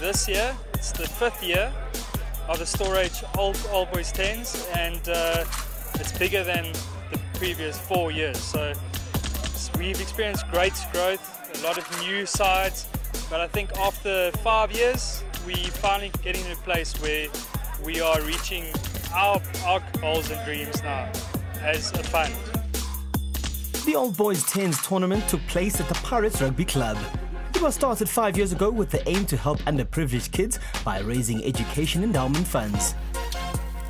this year, it's the 5th year of the Stor-Age All Boys 10s, and it's bigger than the previous 4 years. So we've experienced great growth, a lot of new sides, but I think after 5 years, we finally getting to a place where we are reaching our goals and dreams now as a fund. The All Boys 10s tournament took place at the Pirates Rugby Club. It was started 5 years ago with the aim to help underprivileged kids by raising education endowment funds.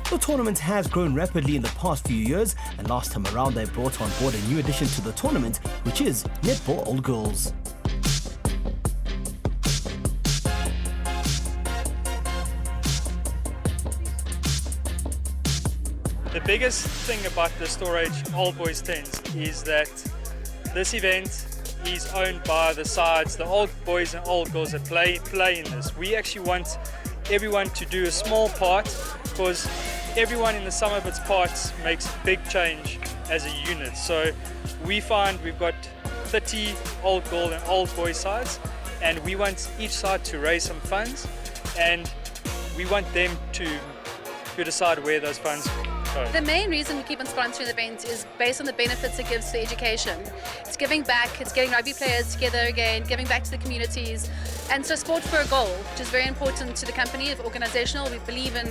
The tournament has grown rapidly in the past few years, and last time around they brought on board a new addition to the tournament, which is netball old girls. The biggest thing about the Stor-Age All Boys 10s is that this event is owned by the sides, the old boys and old girls that play in this. We actually want everyone to do a small part, because everyone in the sum of its parts makes a big change as a unit. So we find we've got 30 old girl and old boy sides, and we want each side to raise some funds, and we want them to decide where those funds go. The main reason we keep on sponsoring the event is based on the benefits it gives to education. It's giving back, it's getting rugby players together again, giving back to the communities, and so sport for a goal, which is very important to the company. It's organisational. We believe in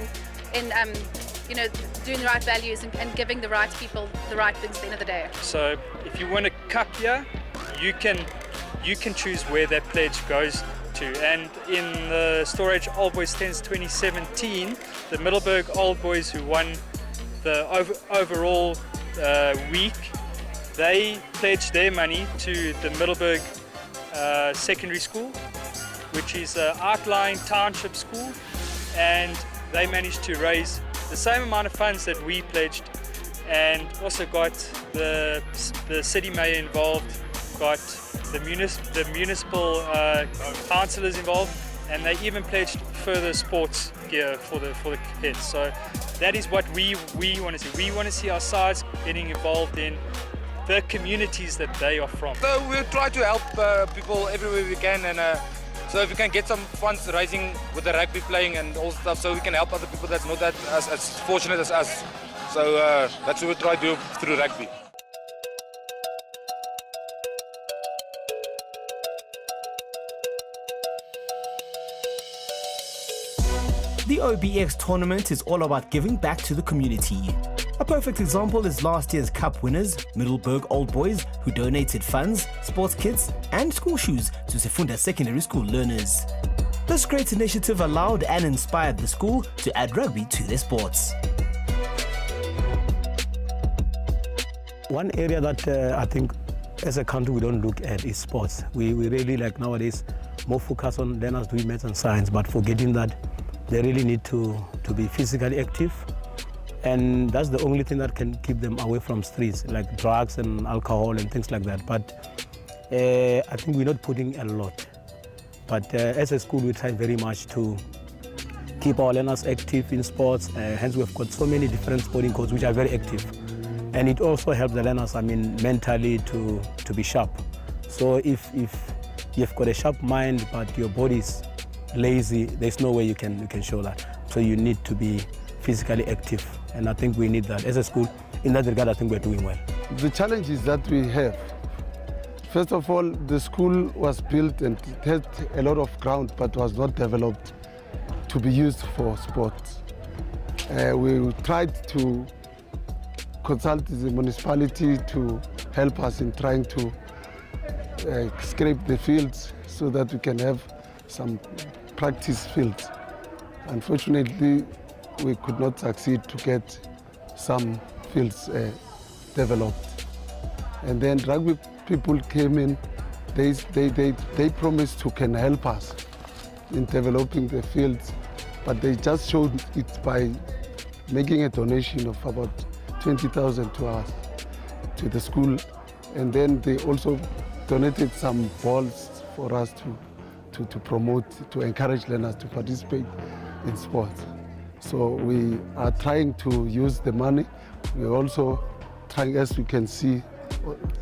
doing the right values and giving the right people the right things at the end of the day. So if you win a cup here, you can choose where that pledge goes to. And in the Stor-Age All Boys 10s 2017, the Middleburg Old Boys, who won the overall week, they pledged their money to the Middleburg Secondary School, which is an outlying township school, and they managed to raise the same amount of funds that we pledged, and also got the city mayor involved, got the municipal councillors involved, and they even pledged further sports gear for the kids. So that is what we want to see. We want to see our sides getting involved in the communities that they are from. So we'll try to help people everywhere we can, and so if we can get some funds raising with the rugby playing and all stuff, so we can help other people that's not that as fortunate as us. So that's what we'll try to do through rugby. The OBX tournament is all about giving back to the community. A perfect example is last year's cup winners, Middleburg Old Boys, who donated funds, sports kits and school shoes to Sefunda secondary school learners. This great initiative allowed and inspired the school to add rugby to their sports. One area that I think as a country we don't look at is sports. We really like nowadays more focus on learners doing maths and science, but forgetting that they really need to be physically active, and that's the only thing that can keep them away from streets, like drugs and alcohol and things like that. But I think we're not putting a lot. But as a school, we try very much to keep our learners active in sports. Hence, we've got so many different sporting codes which are very active. And it also helps the learners, mentally to be sharp. So if you've got a sharp mind, but your body's lazy, there's no way you can show that. So you need to be physically active, and I think we need that. As a school, in that regard, I think we're doing well. The challenges that we have, first of all, the school was built and it had a lot of ground, but was not developed to be used for sports. We tried to consult the municipality to help us in trying to scrape the fields so that we can have some practice fields. Unfortunately, we could not succeed to get some fields developed. And then rugby people came in, they promised to can help us in developing the fields, but they just showed it by making a donation of about 20,000 to us, to the school. And then they also donated some balls for us to promote, to encourage learners to participate in sports. So we are trying to use the money. We're also trying, as we can see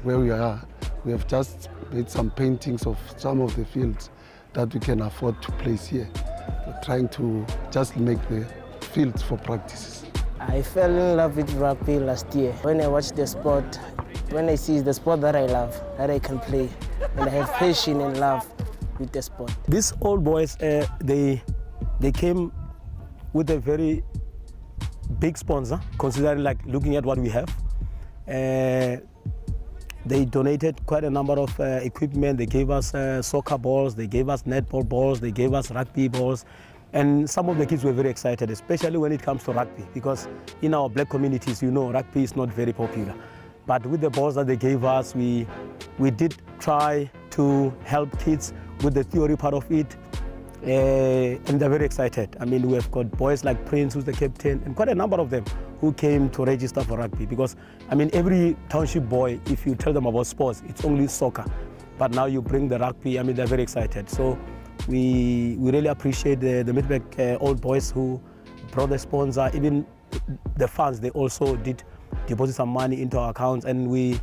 where we are, we have just made some paintings of some of the fields that we can afford to place here. trying to just make the fields for practices. I fell in love with rugby last year. When I watch the sport, when I see the sport that I love, that I can play, and I have passion and love with the sport. These old boys, they came with a very big sponsor, considering like looking at what we have. They donated quite a number of equipment. They gave us soccer balls, they gave us netball balls, they gave us rugby balls. And some of the kids were very excited, especially when it comes to rugby, because in our black communities, you know, rugby is not very popular. But with the balls that they gave us, we did try to help kids with the theory part of it. And they're very excited. I mean, we have got boys like Prince, who's the captain, and quite a number of them who came to register for rugby. Because, I mean, every township boy, if you tell them about sports, it's only soccer. But now you bring the rugby, I mean, they're very excited. So we really appreciate the Midbeck old boys who brought the sponsor. Even the fans, they also did deposit some money into our accounts. And we're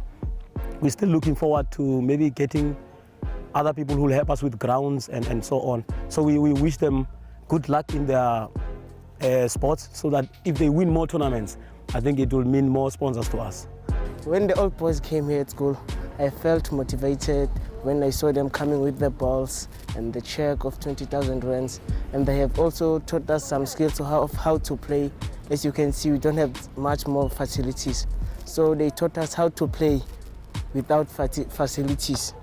still looking forward to maybe getting other people who will help us with grounds and so on. So we wish them good luck in their sports, so that if they win more tournaments, I think it will mean more sponsors to us. When the old boys came here at school, I felt motivated when I saw them coming with the balls and the check of 20,000 rands. And they have also taught us some skills of how to play. As you can see, we don't have much more facilities. So they taught us how to play without facilities.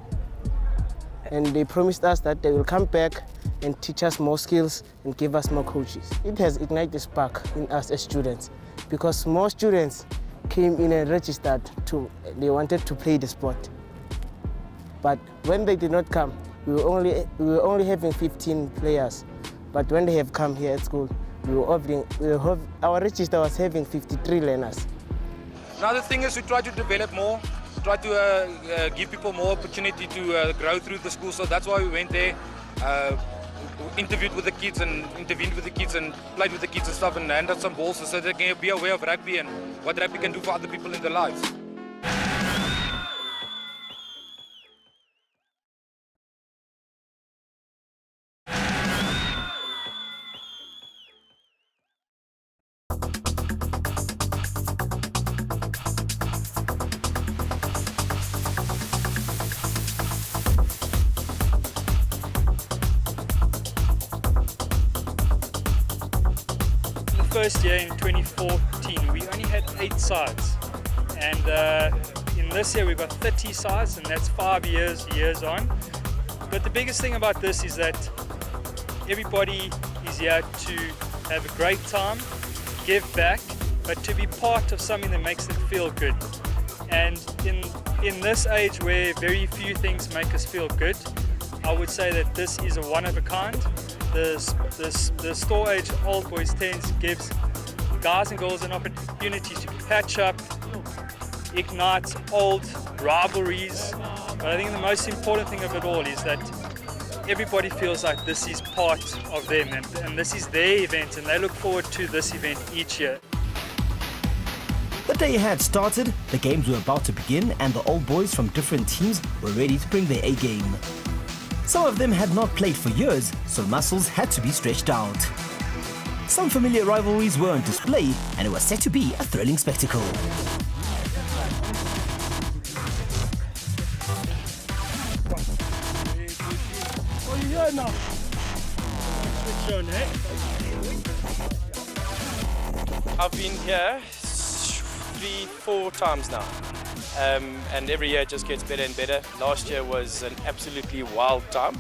And they promised us that they will come back and teach us more skills and give us more coaches. It has ignited the spark in us as students, because more students came in and registered they wanted to play the sport. But when they did not come, we were only having 15 players. But when they have come here at school, our register was having 53 learners. Another thing is we try to develop more, try to give people more opportunity to grow through the school. So that's why we went there, interviewed with the kids and intervened with the kids and played with the kids and stuff, and handed some balls so they can be aware of rugby and what rugby can do for other people in their lives. First year in 2014, we only had 8 sides, and in this year we've got 30 sides, and that's 5 years on. But the biggest thing about this is that everybody is here to have a great time, give back, but to be part of something that makes them feel good. And in this age where very few things make us feel good, I would say that this is a one of a kind. The Stor-Age Old Boys 10s gives guys and girls an opportunity to patch up, ignite old rivalries. But I think the most important thing of it all is that everybody feels like this is part of them, and this is their event, and they look forward to this event each year. The day had started, the games were about to begin, and the old boys from different teams were ready to bring their A game. Some of them had not played for years, so muscles had to be stretched out. Some familiar rivalries were on display, and it was set to be a thrilling spectacle. I've been here 3-4 times now. And every year it just gets better and better. Last year was an absolutely wild time.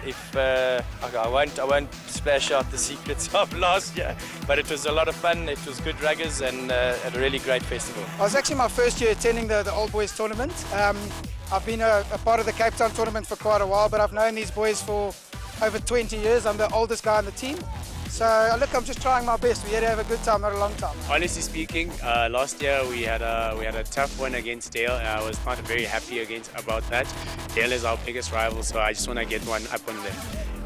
Okay, I won't splash out the secrets of last year, but it was a lot of fun. It was good ruggers and a really great festival. It was actually my first year attending the Old Boys tournament. I've been a part of the Cape Town tournament for quite a while, but I've known these boys for over 20 years. I'm the oldest guy on the team. So look, I'm just trying my best. We're here to have a good time, not a long time. Honestly speaking, last year we had a tough one against Dale, and I was not very happy about that. Dale is our biggest rival, so I just want to get one up on them.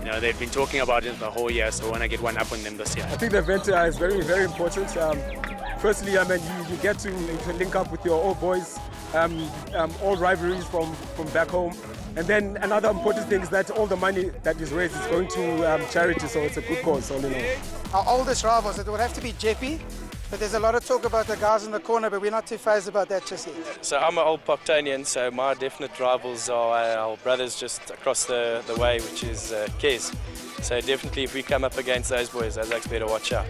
You know, they've been talking about it the whole year, so I want to get one up on them this year. I think the event is very, very important. Firstly, I mean, you get to link up with your old boys, all rivalries from back home. And then another important thing is that all the money that is raised is going to charity, so it's a good cause all in all. Our oldest rivals, it would have to be Jeppy, but there's a lot of talk about the guys in the corner, but we're not too phased about that just yet. So I'm an old Poctonian, so my definite rivals are our brothers just across the way, which is Kes. So definitely if we come up against those boys, Alex better watch out.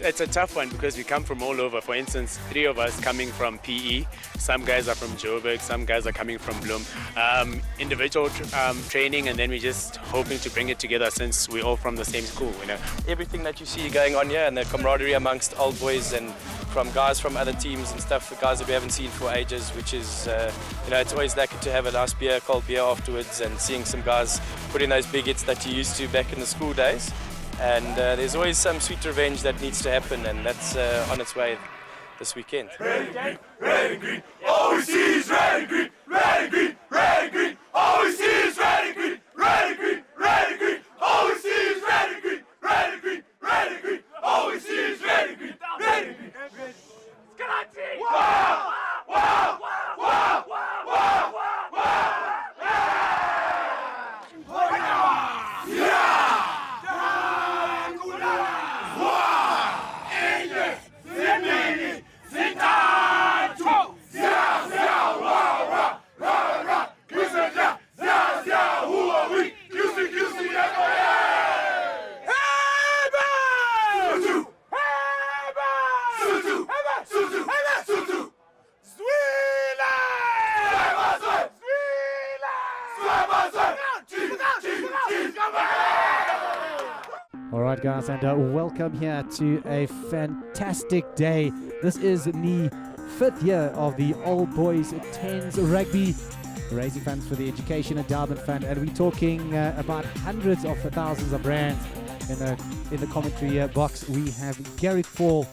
It's a tough one because we come from all over. For instance, 3 of us coming from PE, some guys are from Joburg, some guys are coming from Bloem. Individual training, and then we're just hoping to bring it together since we're all from the same school, you know. Everything that you see going on here and the camaraderie amongst old boys and from guys from other teams and stuff, the guys that we haven't seen for ages, which is, you know, it's always lucky to have a nice beer, cold beer afterwards, and seeing some guys put in those big hits that you used to back in the school days. And there's always some sweet revenge that needs to happen, and that's on its way this weekend. Red and green, red and green, all we see is red and green, red and green, red and green, all we see is red and green, red and green, red and green, all we see is red and green, red and green, red and green, all we see is red and green, red and green. Wow! Wow! Wow! Wow! All right, guys, and welcome here to a fantastic day. This is the 5th year of the Old Boys 10s Rugby, raising funds for the Education Endowment Fund, and we're talking about hundreds of thousands of rands. In the commentary box, we have Gary Fall,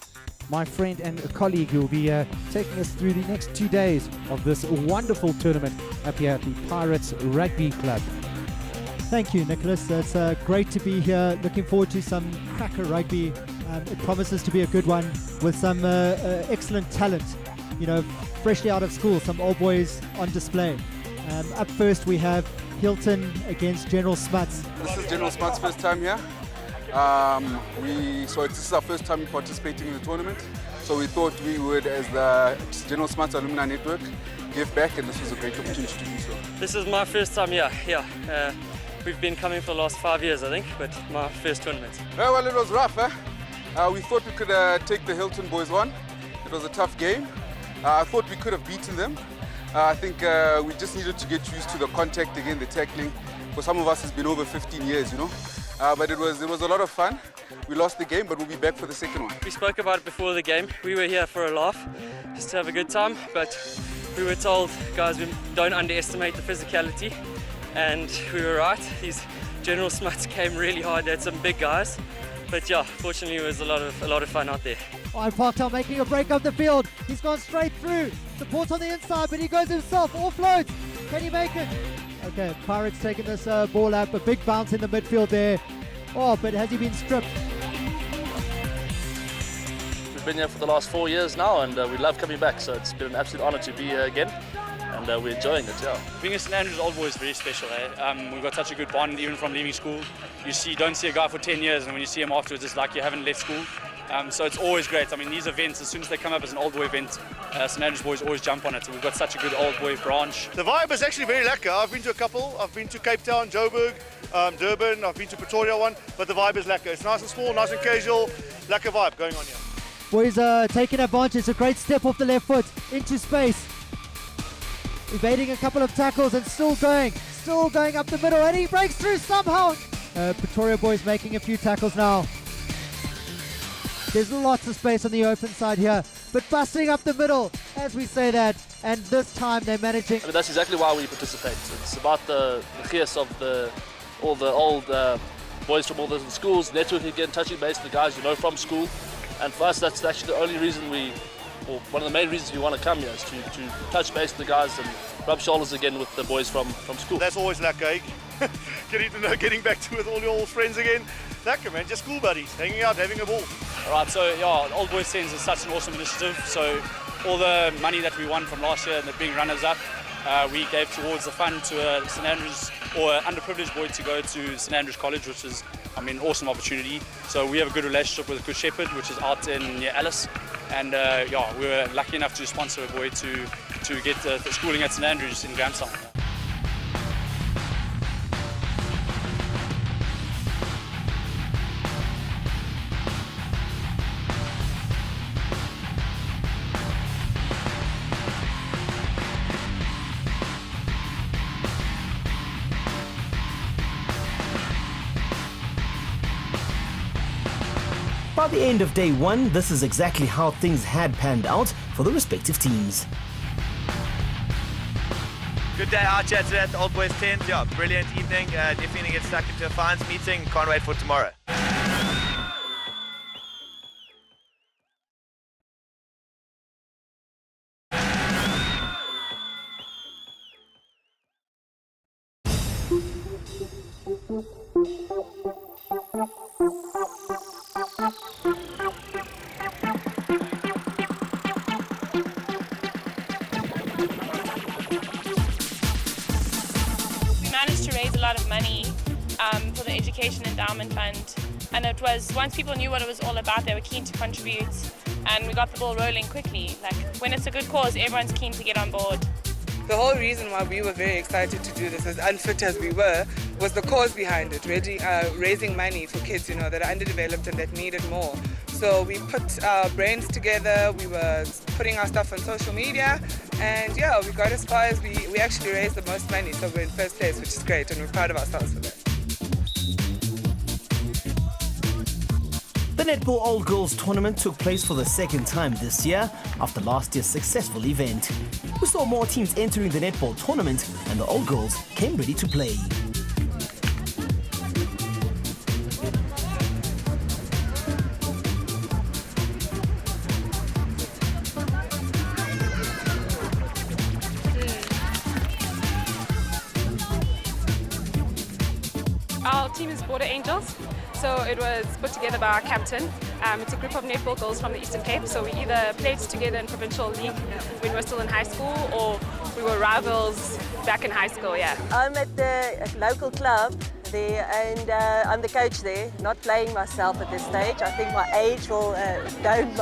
my friend and colleague, who will be taking us through the next 2 days of this wonderful tournament up here at the Pirates Rugby Club. Thank you, Nicholas. It's great to be here. Looking forward to some cracker rugby. It promises to be a good one with some excellent talent. You know, freshly out of school, some old boys on display. Up first, we have Hilton against General Smuts. This is General Smuts' first time here. This is our first time participating in the tournament. So we thought we would, as the General Smuts Alumni Network, give back, and this was a great opportunity to do so. This is my first time here. We've been coming for the last 5 years, I think, but my first tournament. Well, it was rough. We thought we could take the Hilton boys on. It was a tough game. I thought we could have beaten them. I think we just needed to get used to the contact again, the tackling. For some of us, it's been over 15 years, you know. But it was a lot of fun. We lost the game, but we'll be back for the second one. We spoke about it before the game. We were here for a laugh, just to have a good time, but we were told, guys, we don't underestimate the physicality. And we were right. These General Smuts came really hard. They had some big guys, but yeah, fortunately it was a lot of fun out there. Ryan Parktown making a break up the field. He's gone straight through. Support on the inside, but he goes himself. Offloads. Can he make it? Okay, Pirates taking this ball up. A big bounce in the midfield there. Oh, but has he been stripped? We've been here for the last 4 years now, and we love coming back. So it's been an absolute honour to be here again. And we're enjoying it, yeah. Being a St Andrews Old Boy is very special. We've got such a good bond, even from leaving school. You don't see a guy for 10 years, and when you see him afterwards, it's like you haven't left school. So it's always great. I mean, these events, as soon as they come up as an Old Boy event, St Andrews boys always jump on it. So we've got such a good Old Boy branch. The vibe is actually very lekker. I've been to a couple. I've been to Cape Town, Joburg, Durban. I've been to Pretoria one, but the vibe is lekker. It's nice and small, nice and casual, lekker vibe going on here. Boys taking advantage. A great step off the left foot into space. Evading a couple of tackles and still going up the middle, and he breaks through somehow. Pretoria boys making a few tackles now. There's lots of space on the open side here, but busting up the middle as we say that, and this time they're managing. I mean, that's exactly why we participate. It's about the gears of all the old boys from all the schools, networking again, touching base with the guys you know from school. And for us, that's actually the only reason one of the main reasons we want to come here is to touch base with the guys and rub shoulders again with the boys from school. That's always lekker, eh? Getting back to with all your old friends again. Lekker, man, just school buddies, hanging out, having a ball. All right, so yeah, Old Boys 10s is such an awesome initiative. So all the money that we won from last year and the being runners-up, we gave towards the fund to St Andrews, or an underprivileged boy to go to St Andrews College, which is, I mean, awesome opportunity. So we have a good relationship with Good Shepherd, which is out in near Alice, and yeah, we were lucky enough to sponsor a boy to get the schooling at St Andrews in Grahamstown. By the end of day one, this is exactly how things had panned out for the respective teams. Good day out here today at the Old Boys 10s. Yeah, brilliant evening. Definitely going to get stuck into a fines meeting. Can't wait for tomorrow. Raise a lot of money for the Education Endowment Fund, and it was, once people knew what it was all about, they were keen to contribute, and we got the ball rolling quickly. Like, when it's a good cause, everyone's keen to get on board. The whole reason why we were very excited to do this, as unfit as we were, was the cause behind it, raising money for kids, you know, that are underdeveloped and that need it more. So we put our brains together, we were putting our stuff on social media, and yeah, we got as far as we actually raised the most money, so we're in first place, which is great, and we're proud of ourselves for that. The Netball All Girls Tournament took place for the second time this year after last year's successful event. We saw more teams entering the Netball Tournament, and the All Girls came ready to play. Our team is Border Angels, so it was put together by our captain. It's a group of netball girls from the Eastern Cape, so we either played together in provincial league when we were still in high school, or we were rivals back in high school, yeah. I'm at the local club there, and I'm the coach there, not playing myself at this stage. I think my age will don't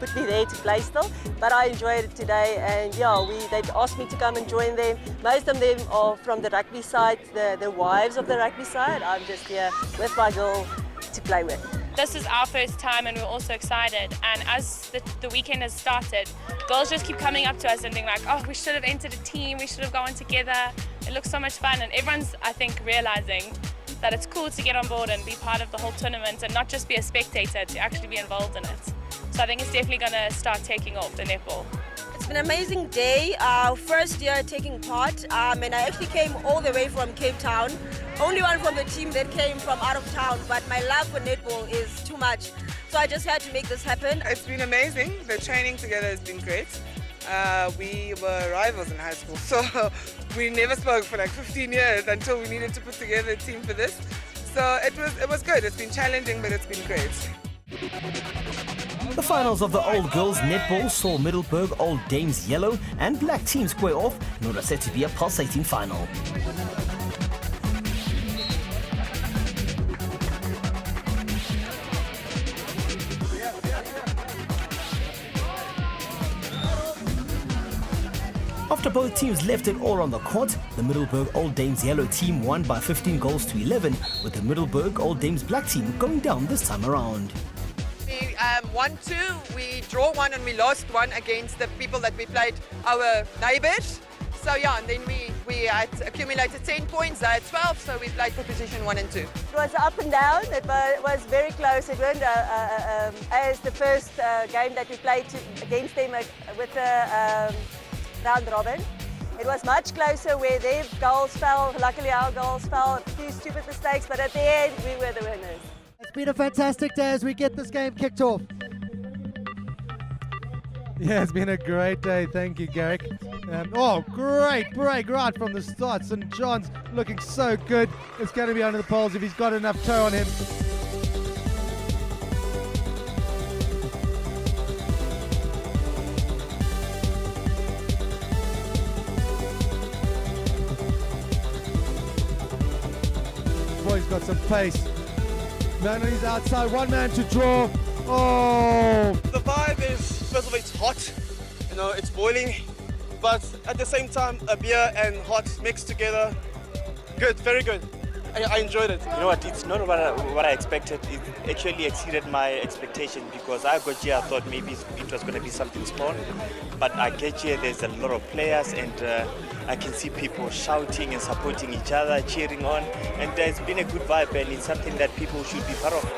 put me there to play still, but I enjoyed it today, and yeah, they asked me to come and join them. Most of them are from the rugby side, the wives of the rugby side. I'm just here with my girl to play with. This is our first time and we're also excited, and as the weekend has started, girls just keep coming up to us and being like, oh, we should have entered a team, we should have gone together. It looks so much fun, and everyone's, I think, realizing that it's cool to get on board and be part of the whole tournament and not just be a spectator, to actually be involved in it. So I think it's definitely going to start taking off, the netball. It's been an amazing day, our first year taking part, and I actually came all the way from Cape Town. Only one from the team that came from out of town, but my love for netball is too much. So I just had to make this happen. It's been amazing. The training together has been great. We were rivals in high school, so we never spoke for like 15 years until we needed to put together a team for this. So it was good. It's been challenging, but it's been great. The finals of the Old Girls Netball saw Middleburg Old Dames Yellow and Black teams square off in what was set to be a pulsating final. After both teams left it all on the court, the Middleburg Old Dames Yellow team won by 15 goals to 11, with the Middleburg Old Dames Black team going down this time around. We won 2, we draw 1, and we lost 1 against the people that we played, our neighbours. So yeah, and then we had accumulated 10 points, they had 12, so we played for position 1 and 2. It was up and down, it was very close. It went as the first game that we played against them with the round robin. It was much closer where their goals fell. Luckily our goals fell, a few stupid mistakes, but at the end we were the winners. It's been a fantastic day as we get this game kicked off. Yeah, it's been a great day. Thank you, Garrick. Oh, great break right from the start. St. John's looking so good. It's going to be under the poles if he's got enough toe on him. got some pace. Man on his outside, one man to draw. Oh! The vibe is, first of all, it's hot. You know, it's boiling. But at the same time, a beer and hot mixed together. Good, very good. I enjoyed it. You know what, it's not what I expected. It actually exceeded my expectation because I got here, I thought maybe it was going to be something small. But I get here, there's a lot of players and I can see people shouting and supporting each other, cheering on. And there's been a good vibe and it's something that people should be part of.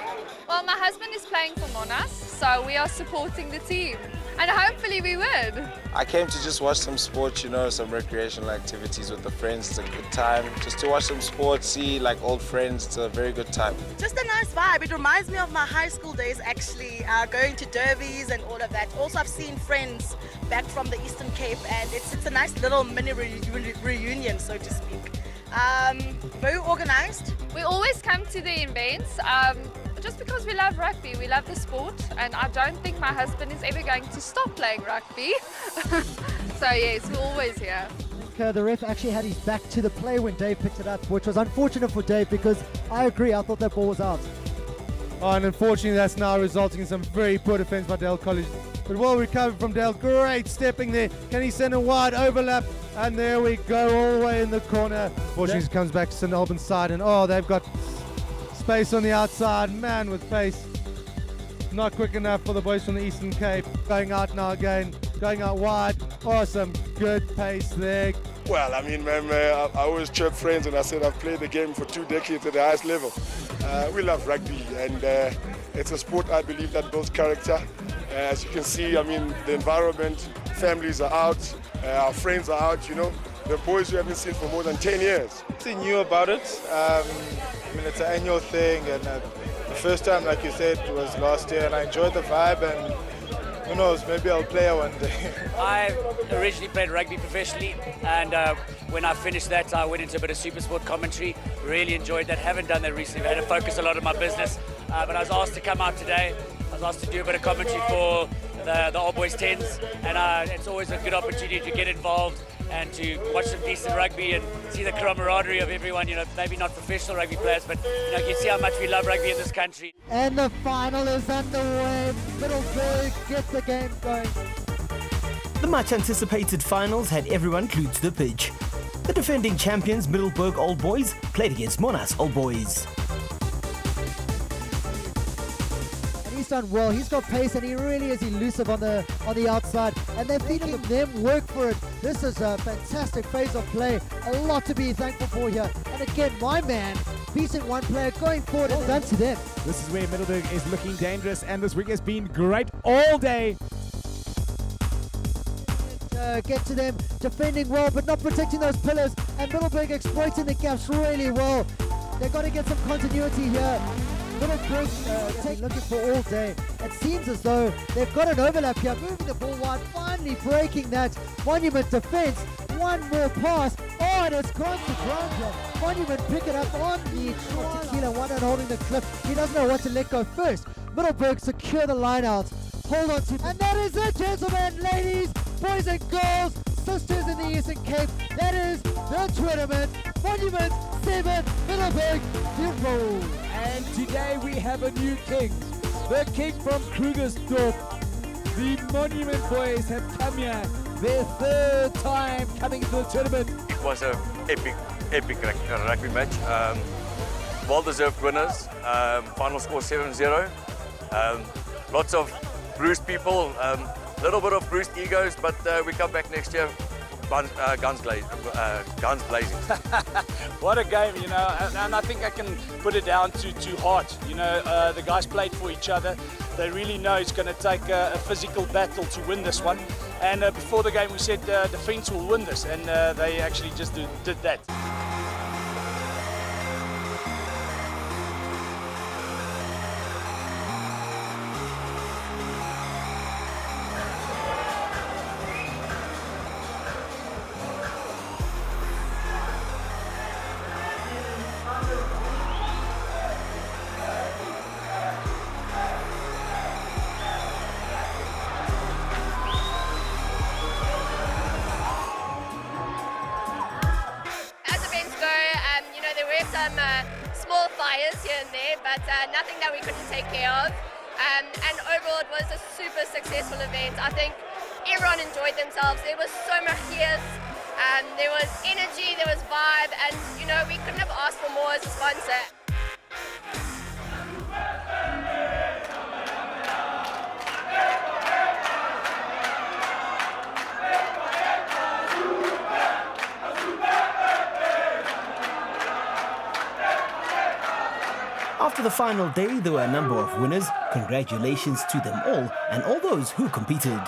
Well, my husband is playing for Monas, so we are supporting the team. And hopefully we win. I came to just watch some sports, you know, some recreational activities with the friends. It's a good time. Just to watch some sports, see like old friends. It's a very good time. Just a nice vibe. It reminds me of my high school days, actually, going to derbies and all of that. Also, I've seen friends back from the Eastern Cape, and it's a nice little mini reunion, so to speak. Very organized. We always come to the events. Just because we love rugby, we love the sport, and I don't think my husband is ever going to stop playing rugby. So yes, we're always here. The ref actually had his back to the play when Dave picked it up, which was unfortunate for Dave because I agree, I thought that ball was out. Oh, and unfortunately that's now resulting in some very poor defense by Dale College. But well recovered from Dale, great stepping there. Can he send a wide overlap? And there we go, all the way in the corner. Fortunately comes back to St Albans side and oh, they've got space on the outside, man with pace. Not quick enough for the boys from the Eastern Cape. Going out now again, going out wide. Awesome, good pace there. Well, I mean, man, I always chirp friends and I said I've played the game for 2 decades at the highest level. We love rugby and it's a sport I believe that builds character. As you can see, I mean, the environment, families are out, our friends are out, you know. The boys we haven't seen for more than 10 years. Nothing new about it. I mean, it's an annual thing, and the first time, like you said, was last year, and I enjoyed the vibe, and who knows, maybe I'll play one day. I originally played rugby professionally, and when I finished that, I went into a bit of super sport commentary. Really enjoyed that. Haven't done that recently. I had to focus a lot on my business, but I was asked to come out today. I was asked to do a bit of commentary for the Old Boys 10s, and it's always a good opportunity to get involved and to watch some decent rugby and see the camaraderie of everyone, you know, maybe not professional rugby players, but you know, you see how much we love rugby in this country. And the final is underway. Middleburg gets the game going. The much anticipated finals had everyone glued to the pitch. The defending champions Middleburg Old Boys played against Monas Old Boys. He's done well. He's got pace and he really is elusive on the outside. And they're making them work for it. This is a fantastic phase of play. A lot to be thankful for here. And again, my man, beating one player going forward and done to them. This is where Middleburg is looking dangerous, and this week has been great all day. Get to them, defending well but not protecting those pillars, and Middleburg exploiting the gaps really well. They've got to get some continuity here. Middleburg looking for all day. It seems as though they've got an overlap here, moving the ball wide, finally breaking that Monument defense. One more pass. Oh, and it's gone to ground here. Monument pick it up on the tequila, one and holding the clip. He doesn't know what to let go first. Middleburg secure the line out. Hold on to, and that is it, gentlemen, ladies, boys and girls, sisters in the Eastern Cape. That is the tournament. Monument 7, Middleburg 0. And today we have a new king. The king from Krugersdorp. The Monument boys have come here. Their third time coming to the tournament. It was an epic rugby match. Well-deserved winners. Final score 7-0. Lots of bruised people, little bit of bruised egos, but we come back next year, guns blazing. What a game, you know, and I think I can put it down to heart. You know, the guys played for each other. They really know it's going to take a physical battle to win this one. And before the game we said defense will win this, and they actually just did that. Some small fires here and there, but nothing that we couldn't take care of. And overall, it was a super successful event. I think everyone enjoyed themselves. There was so much cheers, there was energy, there was vibe, and you know, we couldn't have asked for more as a sponsor. After the final day, there were a number of winners. Congratulations to them all and all those who competed.